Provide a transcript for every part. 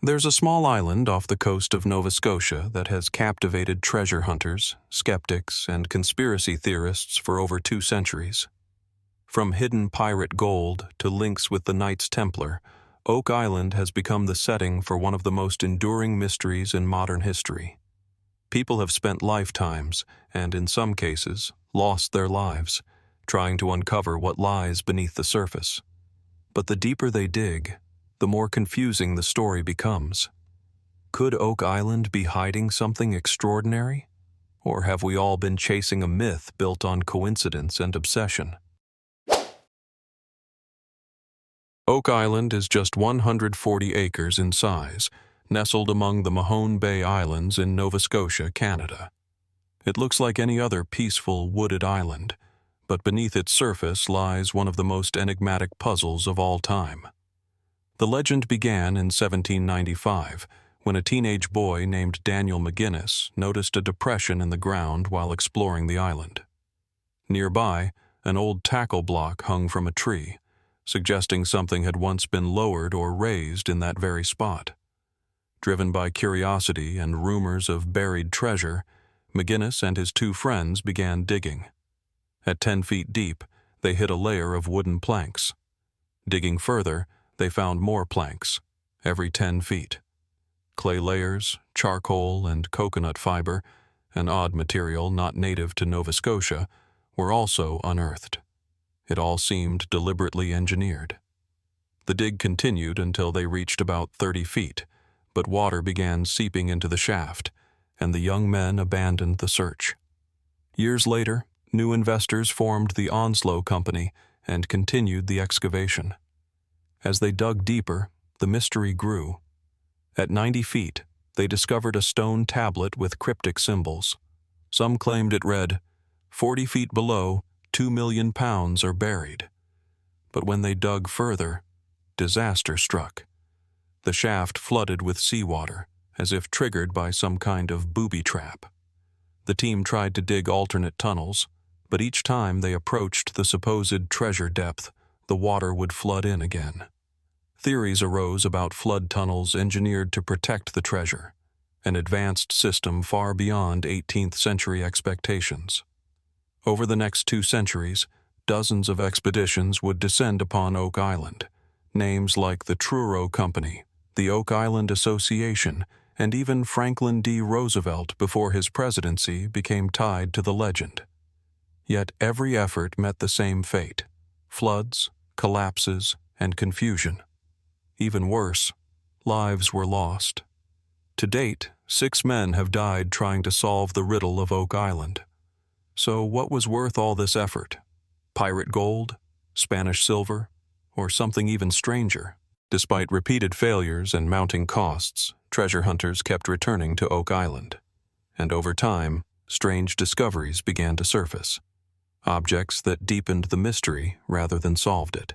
There's a small island off the coast of Nova Scotia that has captivated treasure hunters, skeptics, and conspiracy theorists for over 2 centuries. From hidden pirate gold to links with the Knights Templar, Oak Island has become the setting for one of the most enduring mysteries in modern history. People have spent lifetimes, and in some cases, lost their lives, trying to uncover what lies beneath the surface. But the deeper they dig, the more confusing the story becomes. Could Oak Island be hiding something extraordinary? Or have we all been chasing a myth built on coincidence and obsession? Oak Island is just 140 acres in size, nestled among the Mahone Bay Islands in Nova Scotia, Canada. It looks like any other peaceful, wooded island, but beneath its surface lies one of the most enigmatic puzzles of all time. The legend began in 1795, when a teenage boy named Daniel McGinnis noticed a depression in the ground while exploring the island. Nearby, an old tackle block hung from a tree, suggesting something had once been lowered or raised in that very spot. Driven by curiosity and rumors of buried treasure, McGinnis and his 2 friends began digging. At 10 feet deep, they hit a layer of wooden planks. Digging further, they found more planks, every 10 feet. Clay layers, charcoal, and coconut fiber, an odd material not native to Nova Scotia, were also unearthed. It all seemed deliberately engineered. The dig continued until they reached about 30 feet, but water began seeping into the shaft, and the young men abandoned the search. Years later, new investors formed the Unsolved company and continued the excavation. As they dug deeper, the mystery grew. At 90 feet, they discovered a stone tablet with cryptic symbols. Some claimed it read, "40 feet below, 2 million pounds are buried." But when they dug further, disaster struck. The shaft flooded with seawater, as if triggered by some kind of booby trap. The team tried to dig alternate tunnels, but each time they approached the supposed treasure depth, the water would flood in again. Theories arose about flood tunnels engineered to protect the treasure, an advanced system far beyond 18th century expectations. Over the next 2 centuries, dozens of expeditions would descend upon Oak Island. Names like the Truro Company, the Oak Island Association, and even Franklin D. Roosevelt before his presidency became tied to the legend. Yet every effort met the same fate: floods, collapses, and confusion. Even worse, lives were lost. To date, 6 men have died trying to solve the riddle of Oak Island. So what was worth all this effort? Pirate gold? Spanish silver? Or something even stranger? Despite repeated failures and mounting costs, treasure hunters kept returning to Oak Island. And over time, strange discoveries began to surface. Objects that deepened the mystery rather than solved it.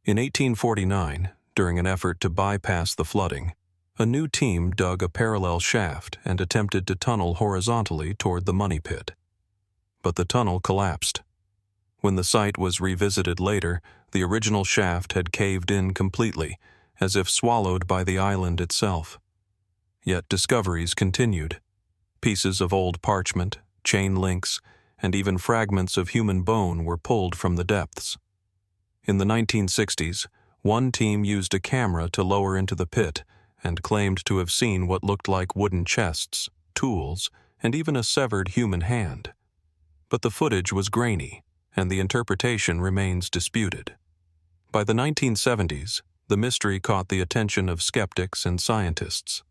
In 1849, during an effort to bypass the flooding, a new team dug a parallel shaft and attempted to tunnel horizontally toward the money pit. But the tunnel collapsed. When the site was revisited later, the original shaft had caved in completely, as if swallowed by the island itself. Yet discoveries continued. Pieces of old parchment, chain links, and even fragments of human bone were pulled from the depths. In the 1960s, one team used a camera to lower into the pit and claimed to have seen what looked like wooden chests, tools, and even a severed human hand. But the footage was grainy, and the interpretation remains disputed. By the 1970s, the mystery caught the attention of skeptics and scientists.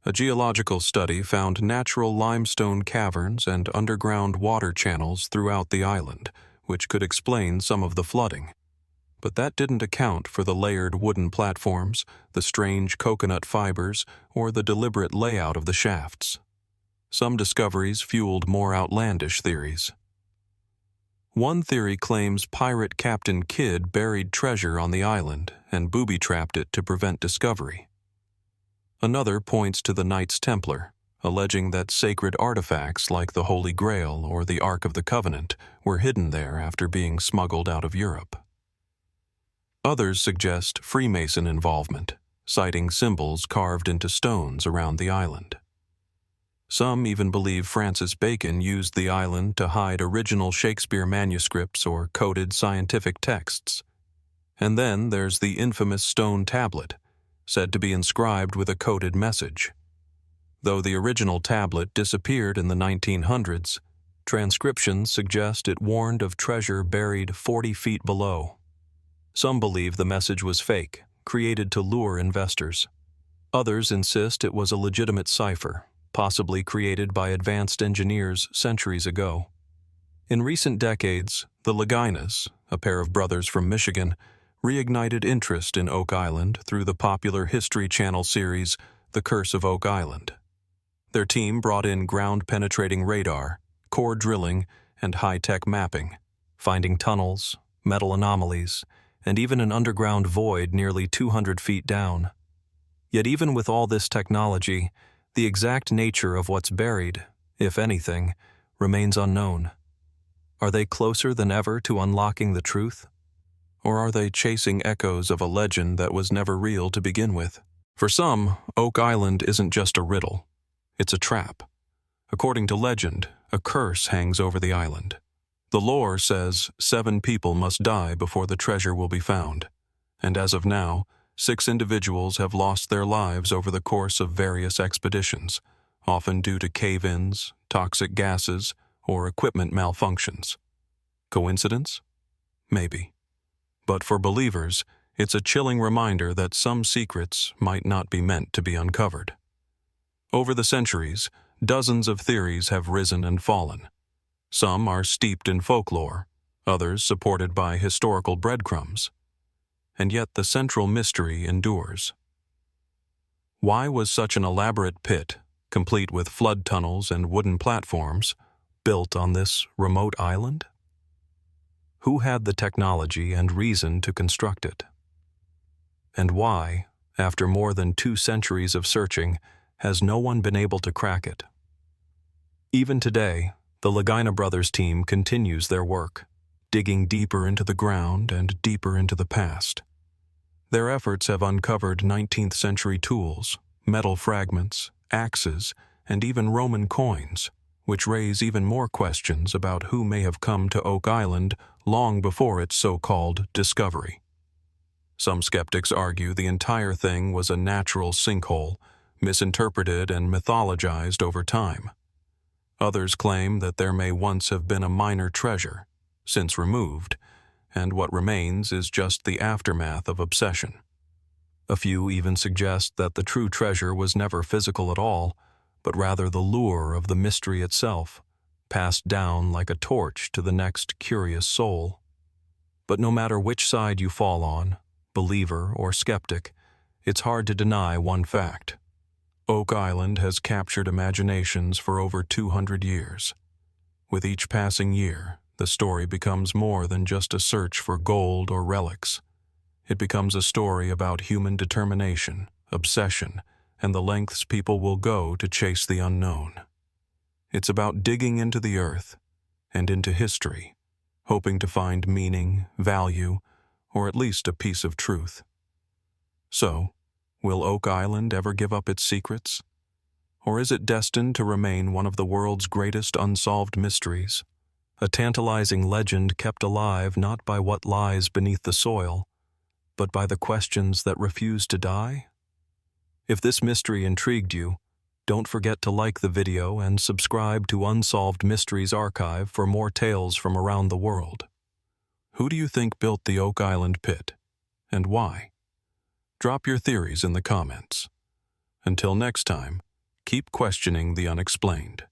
A geological study found natural limestone caverns and underground water channels throughout the island, which could explain some of the flooding. But that didn't account for the layered wooden platforms, the strange coconut fibers, or the deliberate layout of the shafts. Some discoveries fueled more outlandish theories. One theory claims pirate Captain Kidd buried treasure on the island and booby-trapped it to prevent discovery. Another points to the Knights Templar, alleging that sacred artifacts like the Holy Grail or the Ark of the Covenant were hidden there after being smuggled out of Europe. Others suggest Freemason involvement, citing symbols carved into stones around the island. Some even believe Francis Bacon used the island to hide original Shakespeare manuscripts or coded scientific texts. And then there's the infamous stone tablet, said to be inscribed with a coded message. Though the original tablet disappeared in the 1900s, transcriptions suggest it warned of treasure buried 40 feet below. Some believe the message was fake, created to lure investors. Others insist it was a legitimate cipher, possibly created by advanced engineers centuries ago. In recent decades, the Laginas, a pair of brothers from Michigan, reignited interest in Oak Island through the popular History Channel series The Curse of Oak Island. Their team brought in ground-penetrating radar, core drilling, and high-tech mapping, finding tunnels, metal anomalies, and even an underground void nearly 200 feet down. Yet even with all this technology, the exact nature of what's buried, if anything, remains unknown. Are they closer than ever to unlocking the truth? Or are they chasing echoes of a legend that was never real to begin with? For some, Oak Island isn't just a riddle. It's a trap. According to legend, a curse hangs over the island. The lore says 7 people must die before the treasure will be found. And as of now, 6 individuals have lost their lives over the course of various expeditions, often due to cave-ins, toxic gases, or equipment malfunctions. Coincidence? Maybe. But for believers, it's a chilling reminder that some secrets might not be meant to be uncovered. Over the centuries, dozens of theories have risen and fallen. Some are steeped in folklore, others supported by historical breadcrumbs. And yet the central mystery endures. Why was such an elaborate pit, complete with flood tunnels and wooden platforms, built on this remote island? Who had the technology and reason to construct it? And why, after more than 2 centuries of searching, has no one been able to crack it? Even today, the Lagina brothers team continues their work, digging deeper into the ground and deeper into the past. Their efforts have uncovered 19th century tools, metal fragments, axes, and even Roman coins, which raise even more questions about who may have come to Oak Island long before its so-called discovery. Some skeptics argue the entire thing was a natural sinkhole, misinterpreted and mythologized over time. Others claim that there may once have been a minor treasure, since removed, and what remains is just the aftermath of obsession. A few even suggest that the true treasure was never physical at all, but rather the lure of the mystery itself, passed down like a torch to the next curious soul. But no matter which side you fall on, believer or skeptic, it's hard to deny one fact. Oak Island has captured imaginations for over 200 years. With each passing year, the story becomes more than just a search for gold or relics. It becomes a story about human determination, obsession, and the lengths people will go to chase the unknown. It's about digging into the earth and into history, hoping to find meaning, value, or at least a piece of truth. So, will Oak Island ever give up its secrets? Or is it destined to remain one of the world's greatest unsolved mysteries? A tantalizing legend kept alive not by what lies beneath the soil, but by the questions that refuse to die? If this mystery intrigued you, don't forget to like the video and subscribe to Unsolved Mysteries Archive for more tales from around the world. Who do you think built the Oak Island pit, and why? Drop your theories in the comments. Until next time, keep questioning the unexplained.